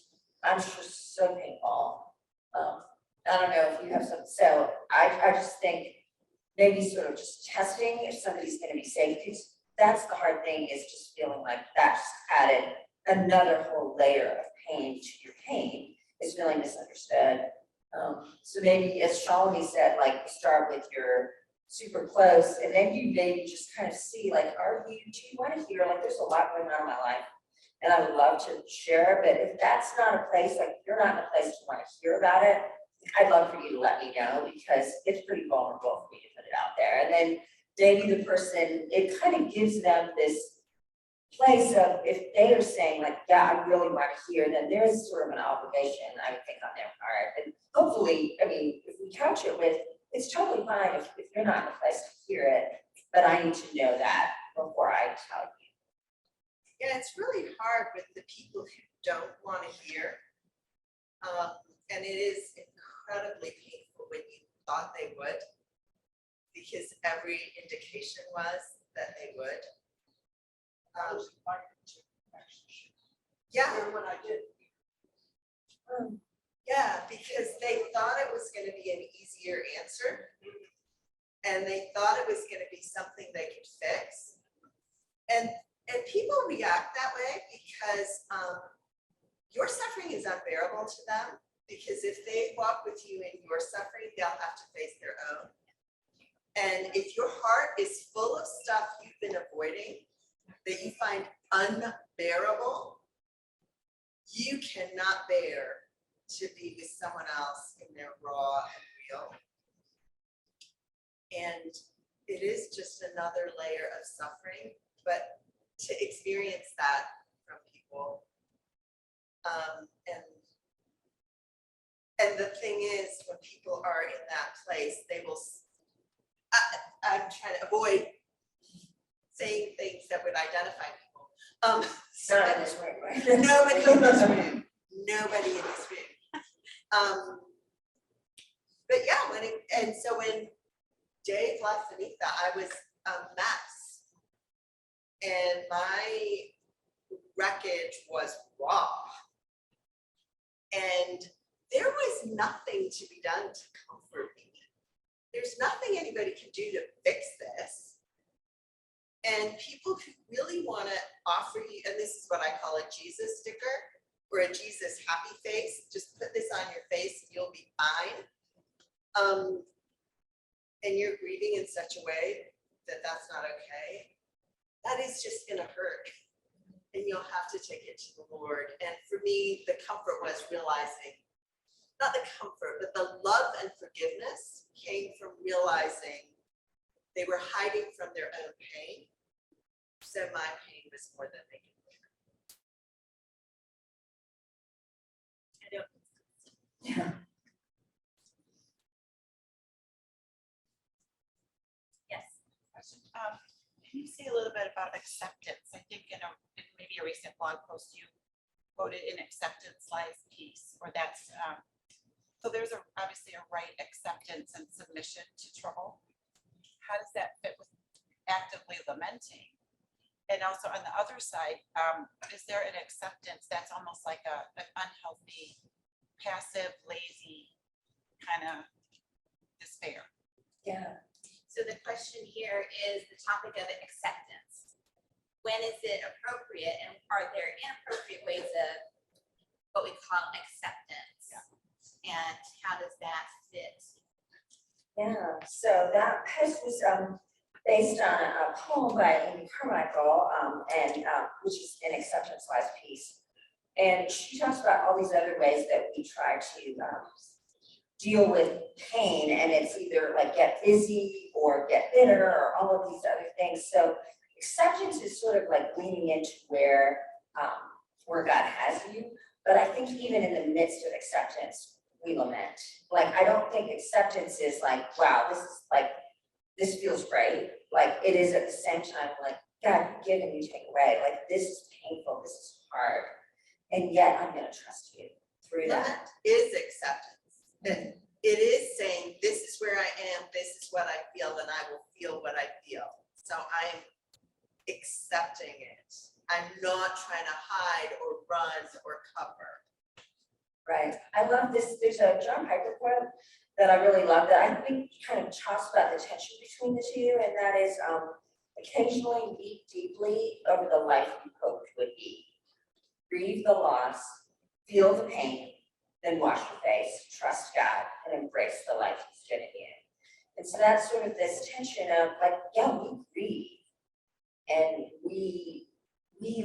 I'm sure, so painful. I don't know if you have some, so I just think maybe sort of just testing if somebody's gonna be safe, because that's the hard thing, is just feeling like that just added another whole layer of pain to your pain, is feeling misunderstood. So maybe, as Shalini said, like, you start with your super close, and then you maybe just kind of see, like, do you want to hear, like, there's a lot going on in my life, and I would love to share, but if that's not a place, like, you're not in a place to want to hear about it, I'd love for you to let me know, because it's pretty vulnerable for me to put it out there. And then maybe the person, it kind of gives them this place of, if they are saying, like, yeah, I really want to hear, then there's sort of an obligation, I would think, on their part. And hopefully, I mean, if we couch it with, it's totally fine if you're not in a place to hear it, but I need to know that before I tell you. Yeah, it's really hard with the people who don't want to hear. And it is incredibly painful when you thought they would, because every indication was that they would. I was invited to actually share. Yeah. And when I did. Yeah, because they thought it was going to be an easier answer, and they thought it was going to be something they could fix. And people react that way because your suffering is unbearable to them, because if they walk with you in your suffering, they'll have to face their own. And if your heart is full of stuff you've been avoiding that you find unbearable, you cannot bear to be with someone else in their raw and real. And it is just another layer of suffering, but to experience that from people. And the thing is, when people are in that avoid saying things that would identify people. Not in this room, right? Nobody in this room, nobody in this room. But yeah, when Dave left Vaneetha, I was a mess. And my wreckage was raw. And there was nothing to be done to comfort me. There's nothing anybody can do to fix this. And people who really want to offer you, and this is what I call a Jesus sticker or a Jesus happy face, just put this on your face and you'll be fine. And you're grieving in such a way that that's not okay. That is just gonna hurt. And you'll have to take it to the Lord. And for me, the comfort was realizing, not the comfort, but the love and forgiveness came from realizing they were hiding from their own pain. So my pain was more than they could bear. I don't. Yeah. Yes. Question. Can you say a little bit about acceptance? I think in maybe a recent blog post you quoted an acceptance lies peace, or that's so there's obviously a right acceptance and submission to trouble. How does that fit with actively lamenting? And also on the other side, is there an acceptance that's almost like an unhealthy, passive, lazy kind of despair? Yeah. So the question here is the topic of acceptance. When is it appropriate, and are there inappropriate ways of what we call acceptance? Yeah. And how does that fit? Yeah, so that piece was based on a poem by Amy Carmichael, which is an acceptance lies piece. And she talks about all these other ways that we try to deal with pain, and it's either like get busy or get bitter or all of these other things. So acceptance is sort of like leaning into where God has you. But I think even in the midst of acceptance, we lament. Like, I don't think acceptance is like, wow, this feels great. Like, it is at the same time, like, God, you give and you take away. Like, this is painful, this is hard. And yet I'm gonna trust you through that. That is acceptance. And it is saying, this is where I am, this is what I feel, and I will feel what I feel. So I'm accepting it. I'm not trying to hide or run or cover. Right. I love this. There's a John Piper quote that I really love that I think kind of talks about the tension between the two, and that is occasionally weep deeply over the life you hoped would be. Grieve the loss, feel the pain, then wash your face, trust God, and embrace the life He's given you. And so that's sort of this tension of like, yeah, we grieve and we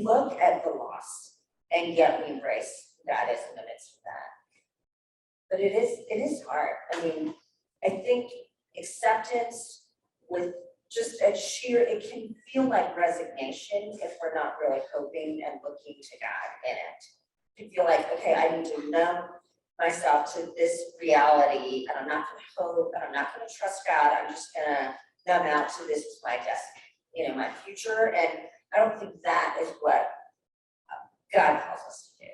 look at the loss, and yet we embrace God is in the midst of that. But it is hard. I mean, I think acceptance with just it can feel like resignation if we're not really hoping and looking to God in it. You feel like, okay, I need to numb myself to this reality, and I'm not gonna hope, and I'm not gonna trust God. I'm just gonna numb out to this is my destiny, my future. And I don't think that is what God calls us to do.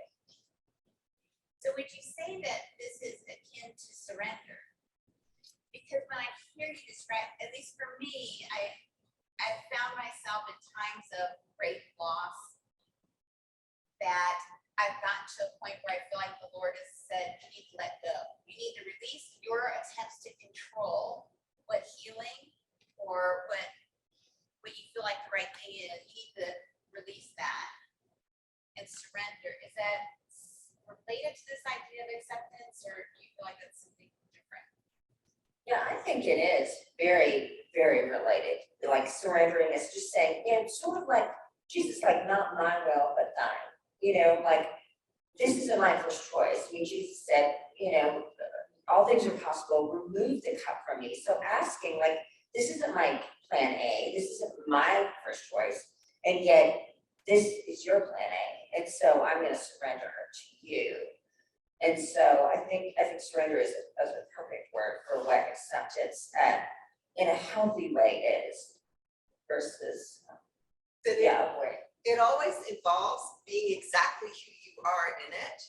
So would you say that this is akin to surrender? Because when I hear you describe, at least for me, I found myself in times of great loss that I've gotten to a point where I feel like the Lord has said, you need to let go. You need to release your attempts to control what healing or what you feel like the right thing is. You need to release that and surrender. Is that related to this idea of acceptance, or do you feel like that's something different? Yeah, I think it is very, very related. Like surrendering is just saying, sort of like Jesus, like not my will, but thine. Like this isn't my first choice. I mean, Jesus said, all things are possible. Remove the cup from me. So asking, like, this isn't my plan A. This isn't my first choice, and yet this is your plan A. And so I'm going to surrender to you. And so I think surrender is a perfect word for what acceptance in a healthy way is. versus, That yeah, avoid. it always involves being exactly who you are in it.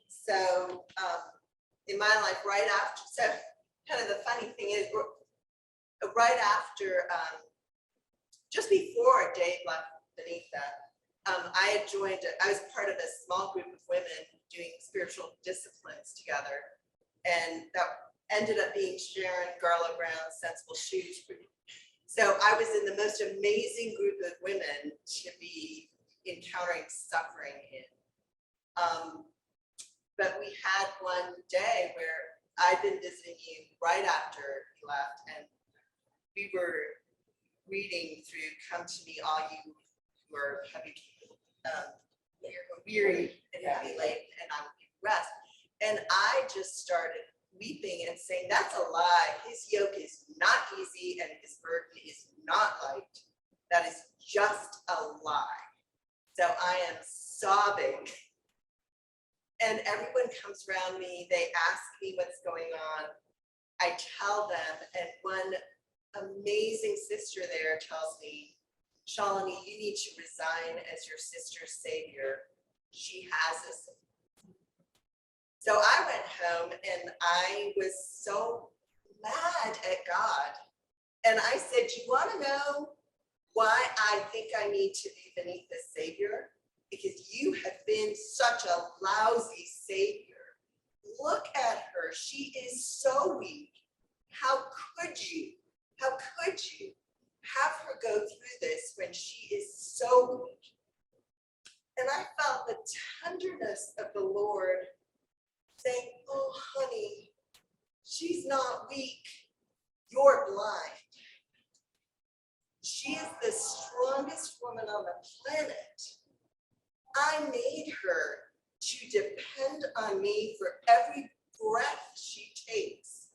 So, in my life, right after, so kind of the funny thing is, right after, just before Dave left Vaneetha, I had joined, I was part of a small group of women doing spiritual disciplines together. And that ended up being Sharon Garlow Brown's Sensible Shoes group. So I was in the most amazing group of women to be encountering suffering in. But we had one day where I'd been visiting you right after you left, and we were reading through "Come to Me, All You Who Are Heavy, Weary and Heavy Laden, and I will give you rest." And I just started weeping and saying, "That's a lie. His yoke is not easy, and his burden is not light. That is just a lie." So I am sobbing. And everyone comes around me, they ask me what's going on. I tell them, and one amazing sister there tells me, "Shalini, you need to resign as your sister's savior. She has us." So I went home and I was so mad at God. And I said, "Do you want to know why I think I need to be Vaneetha's savior? Because you have been such a lousy savior. Look at her. She is so weak. How could you have her go through this when she is so weak?" And I felt the tenderness of the Lord saying, "Oh, honey, she's not weak. You're blind. She is the strongest woman on the planet. I made her to depend on me for every breath she takes.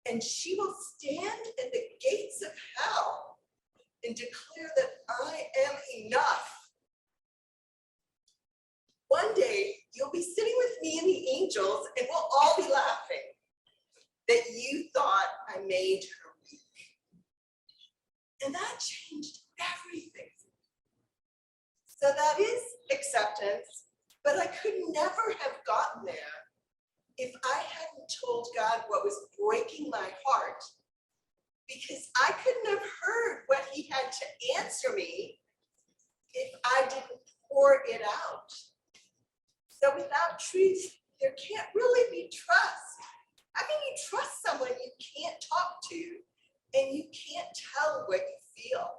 And she will stand at the gates of hell and declare that I am enough. One day, you'll be sitting with me and the angels, and we'll all be laughing that you thought I made her weak." And that changed everything. So that is acceptance, but I could never have gotten there if I hadn't told God what was breaking my heart, because I couldn't have heard what he had to answer me if I didn't pour it out. So without truth, there can't really be trust. How can you trust someone you can't talk to and you can't tell what you feel?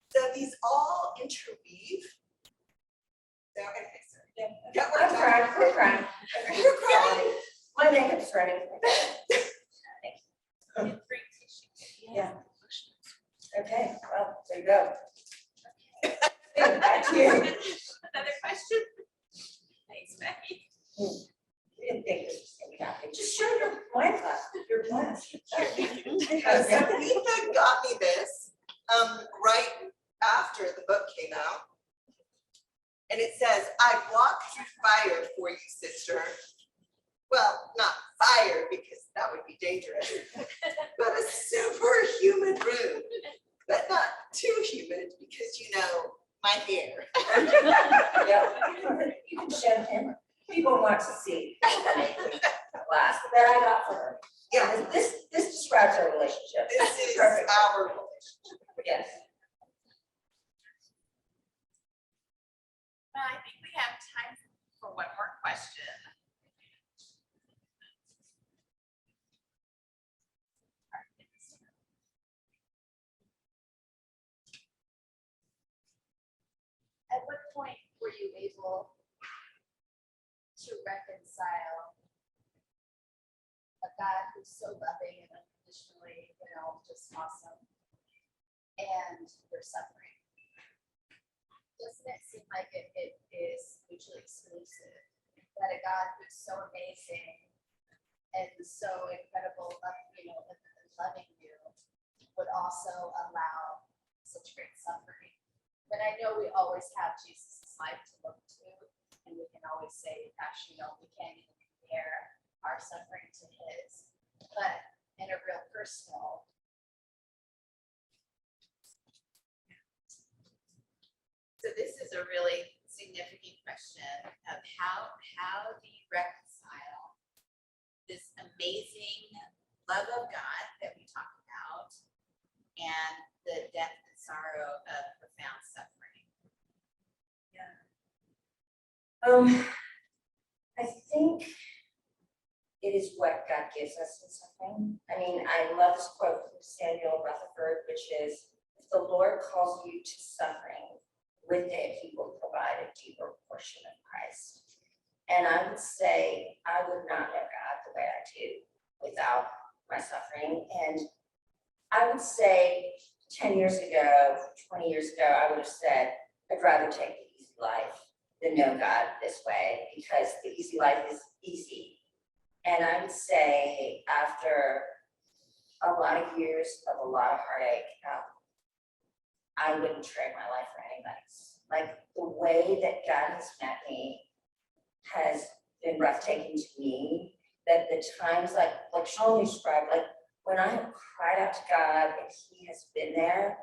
So these all interweave. So anyway, sorry. Yeah, I'm crying, we're crying. You're crying. My makeup's ready. Yeah. Okay, well, there you go. Back to you. Another question? Thanks, Becky. You didn't think this was gonna be happening. Just show your wine glass, your glass. So Vaneetha got me this right after the book came out. And it says, "I walk through fire for you, sister." Well, not fire, because that would be dangerous, but a superhuman room, but not too humid, because my hair. Yeah, you can show him. People want to see the glass that I got for her. Yeah, This describes our relationship. this is Perfect. our relationship. Yes. Well, I think we have time for one more question. At what point were you able to reconcile a God who's so loving and unconditionally, just awesome, and your suffering? Doesn't it seem like it is mutually exclusive? That a God who's so amazing and so incredible, and loving you would also allow such great suffering. But I know we always have Jesus' life to look to, and we can always say, gosh, we can't even compare our suffering to his. But in a real personal of God that we talk about, and the death and sorrow of profound suffering. I think it is what God gives us in suffering. I mean, I love this quote from Samuel Rutherford, which is, if the Lord calls you to suffering, with it, he will provide a deeper portion of Christ. And I would say I would not know God the way I do without my suffering. And I would say 10 years ago, 20 years ago, I would have said, I'd rather take the easy life than know God this way, because the easy life is easy. And I would say after a lot of years of a lot of heartache, I wouldn't trade my life for anybody's. Like, the way that God has met me has been breathtaking to me, that the times like Sean described, like when I have cried out to God and he has been there,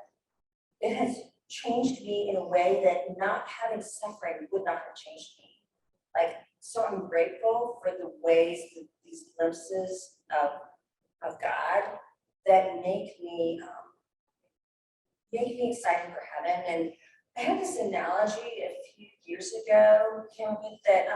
it has changed me in a way that not having suffering would not have changed me. Like, so I'm grateful for the ways, these glimpses of God that make me excited for heaven. And I had this analogy a few years ago, Kim, that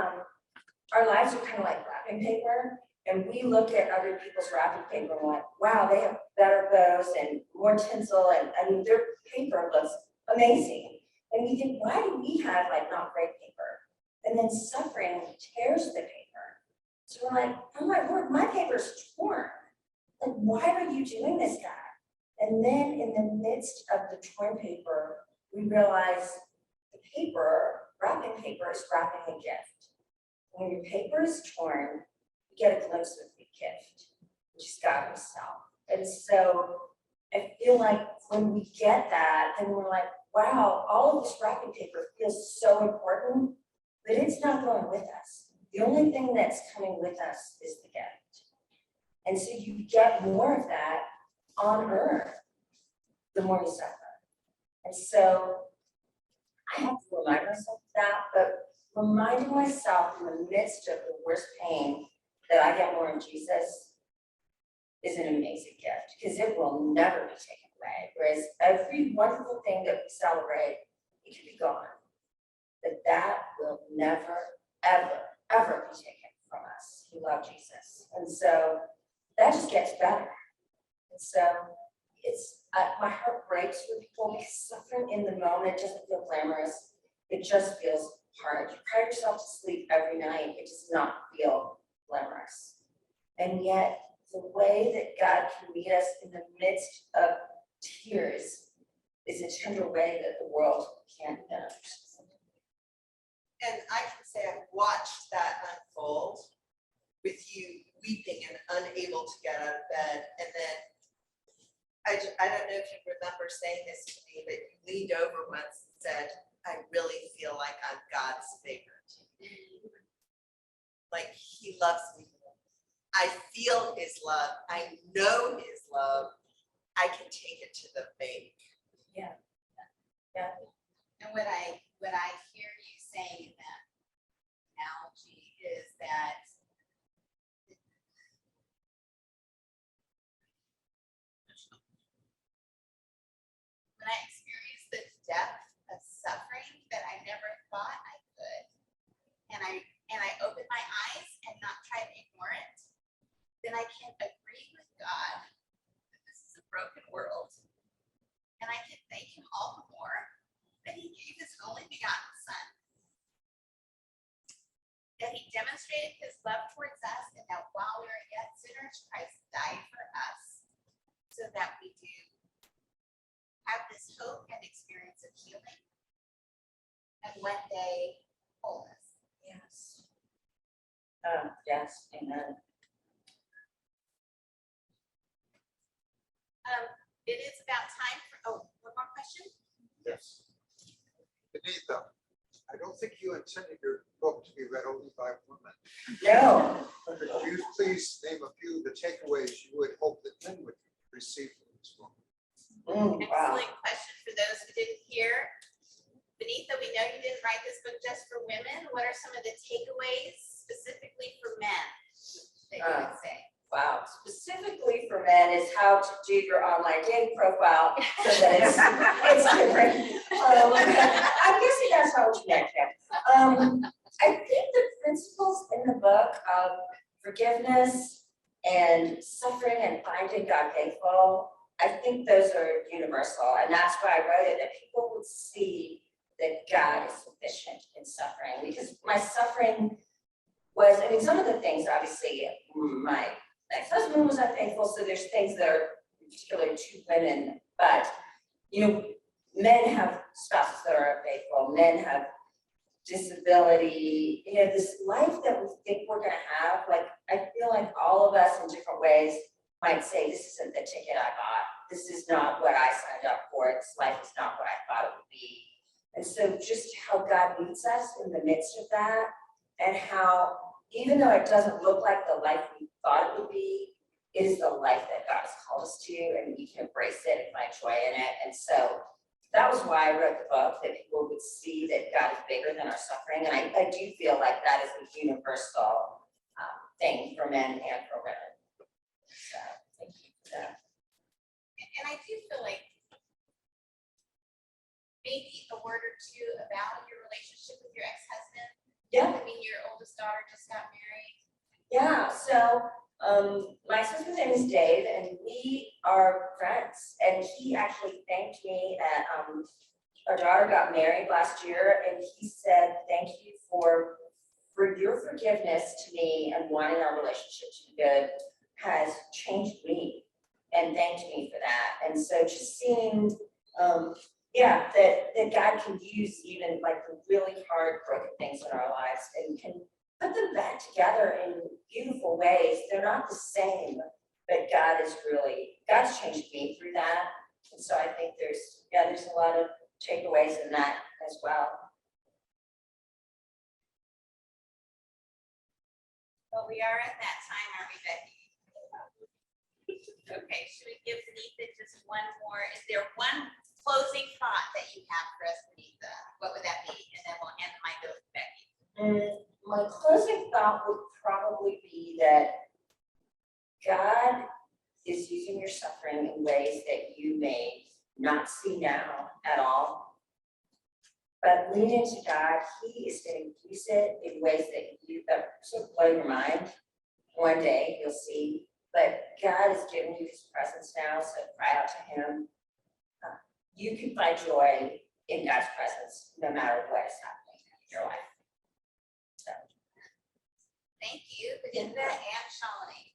our lives are kind of like wrapping paper, and we look at other people's wrapping paper and we're like, wow, they have better bows and more tinsel, and I mean, their paper looks amazing. And we think, why do we have like not great paper? And then suffering tears the paper. So we're like, oh my word, my paper's torn. Like, why are you doing this, God? And then in the midst of the torn paper, we realize the paper, wrapping paper, is wrapping a gift. When your paper is torn, you get a glimpse of the gift, which is God himself. And so I feel like when we get that, then we're like, wow, all of this wrapping paper feels so important, but it's not going with us. The only thing that's coming with us is the gift. And so you get more of that on earth the more you suffer. And so I have to remind myself of that, but reminding myself in the midst of the worst pain that I get more in Jesus is an amazing gift, because it will never be taken away. Whereas every wonderful thing that we celebrate, it can be gone. But that will never, ever, ever be taken from us. We love Jesus. And so that just gets better. And so my heart breaks for people, because suffering in the moment doesn't feel glamorous. It just feels hard. You cry yourself to sleep every night. It does not feel glamorous. And yet, the way that God can meet us in the midst of tears is a tender way that the world can't understand. And I can say I've watched that unfold with you weeping and unable to get out of bed. And then I don't know if you remember saying this to me, but you leaned over once and said, I really feel like I'm God's favorite. Like, he loves me. I feel his love. I know his love. I can take it to the bank. Yeah. And what I hear you saying in that analogy is that when I experience the depth of suffering that I never thought I could, and I open my eyes and not try to ignore it, then I can agree with God that this is a broken world, and I can thank him all the more that he gave his only begotten son, that he demonstrated his love towards us, and that while we were yet sinners, Christ died for us, so that we do have this hope and experience of healing, and one day wholeness. Yes. Yes, amen. It is about time for, one more question? Yes. Vaneetha, I don't think you intended your book to be read only by women. No. Could you please name a few of the takeaways you would hope that men would receive from this book? Wow. Excellent question for those who didn't hear. Vaneetha, we know you didn't write this book just for women. What are some of the takeaways specifically for men that you would say? Wow. Specifically for men, and it's how to do your online dating profile so that it's different. I'm guessing that's how you meant it. I think the principles in the book of forgiveness and suffering and finding God faithful, I think those are universal, and that's why I wrote it, that people would see that God is sufficient in suffering, because my suffering was, I mean, some of the things, obviously, my ex-husband was unfaithful, so there's things that are particular to women, but, you know, men have spouses that are unfaithful, men have disability, you know, this life that we think we're gonna have, like, I feel like all of us in different ways might say, this isn't the ticket I bought, this is not what I signed up for, this life is not what I thought it would be. And so just how God meets us in the midst of that, and how, even though it doesn't look like the life we thought it would be, it is the life that God has called us to, and we can embrace it and find joy in it. And so that was why I wrote the book, that people would see that God is bigger than our suffering. And I do feel like that is a universal thing for men and for women. So thank you for that. And I do feel like maybe a word or two about your relationship with your ex-husband. Yeah. I mean, your oldest daughter just got married. Yeah, so my husband's name is Dave, and we are friends. And he actually thanked me at our daughter got married last year, and he said, "Thank you for your forgiveness to me and wanting our relationship to be good has changed me," and thanked me for that. And so just seeing, that God can use even like the really hard, broken things in our lives and can put them back together in beautiful ways. They're not the same, but God's changed me through that. And so I think there's a lot of takeaways in that as well. Well, we are at that time, aren't we, Becky? Okay, should we give Vaneetha just one more? Is there one closing thought that you have for us, Vaneetha? What would that be? And then we'll hand the mic over to Becky. My closing thought would probably be that God is using your suffering in ways that you may not see now at all. But lean into God. He is going to use it in ways that sort of blow your mind. One day you'll see. But God has given you his presence now, so cry out to him. You can find joy in God's presence no matter what is happening in your life. So. Thank you, Vaneetha and Shalini.